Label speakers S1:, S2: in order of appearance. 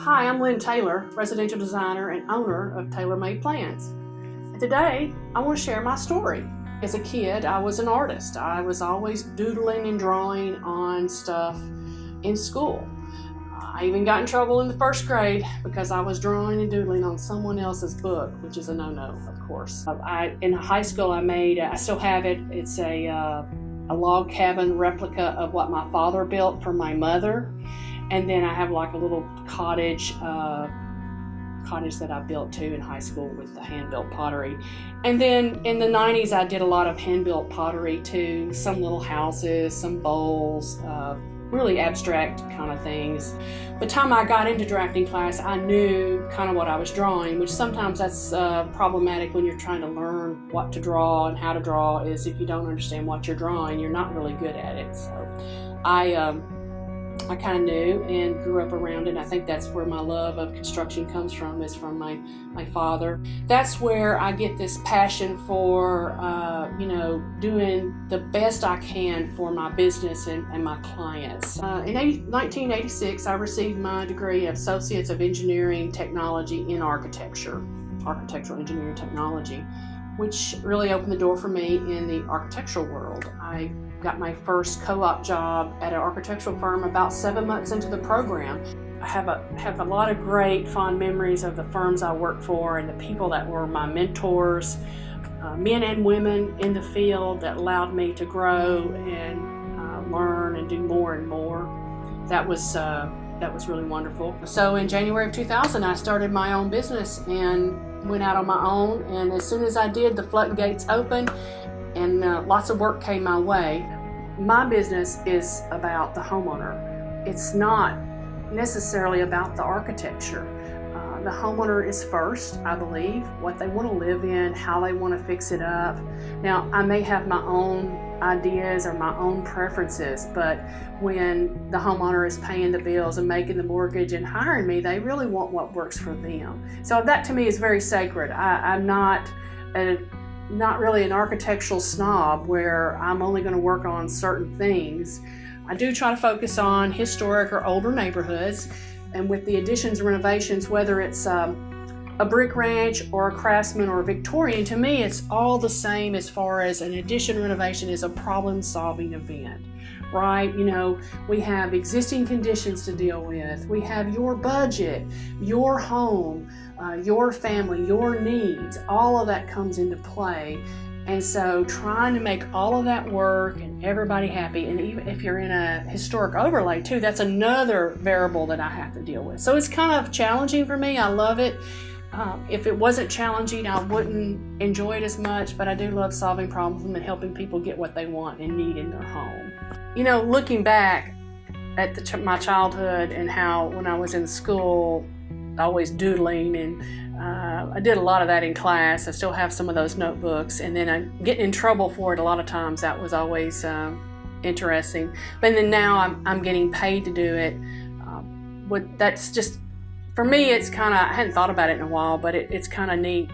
S1: Hi, I'm Lynn Taylor, residential designer and owner of Tailor Made Plans. Today, I want to share my story. As a kid, I was an artist. I was always doodling and drawing on stuff in school. I even got in trouble in the first grade because I was drawing and doodling on someone else's book, which is a no-no, of course. In high school, I still have it. It's a log cabin replica of what my father built for my mother. And then I have like a little cottage that I built too in high school with the hand-built pottery. And then in the 90s, I did a lot of hand-built pottery too, some little houses, some bowls, really abstract kind of things. By the time I got into drafting class, I knew kind of what I was drawing, which sometimes that's problematic when you're trying to learn what to draw and how to draw, is if you don't understand what you're drawing, you're not really good at it. So I kind of knew and grew up around it. I think that's where my love of construction comes from, is from my father. That's where I get this passion for, doing the best I can for my business and my clients. In 1986, I received my degree of Associates of Engineering Technology in Architectural Engineering Technology, which really opened the door for me in the architectural world. I got my first co-op job at an architectural firm about 7 months into the program. I have a lot of great fond memories of the firms I worked for and the people that were my mentors, men and women in the field that allowed me to grow and learn and do more and more. That was really wonderful. So in January of 2000, I started my own business and went out on my own. And as soon as I did, the floodgates opened and lots of work came my way. My business is about the homeowner. It's not necessarily about the architecture. The homeowner is first, I believe, what they want to live in, how they want to fix it up. Now, I may have my own ideas or my own preferences, but when the homeowner is paying the bills and making the mortgage and hiring me, they really want what works for them. So that to me is very sacred. I'm not really an architectural snob where I'm only going to work on certain things. I do try to focus on historic or older neighborhoods, and with the additions and renovations, whether it's a brick ranch or a Craftsman or a Victorian, to me it's all the same as far as an addition or renovation is a problem-solving event, right? We have existing conditions to deal with. We have your budget, your home, your family, your needs. All of that comes into play. And so trying to make all of that work and everybody happy, and even if you're in a historic overlay too, that's another variable that I have to deal with. So it's kind of challenging for me. I love it. If it wasn't challenging, I wouldn't enjoy it as much, but I do love solving problems and helping people get what they want and need in their home. Looking back at my childhood and how when I was in school, always doodling, and I did a lot of that in class. I still have some of those notebooks, and then I get in trouble for it a lot of times. That was always interesting. But then now I'm getting paid to do it. That's just, for me, it's kind of, I hadn't thought about it in a while, but it's kind of neat.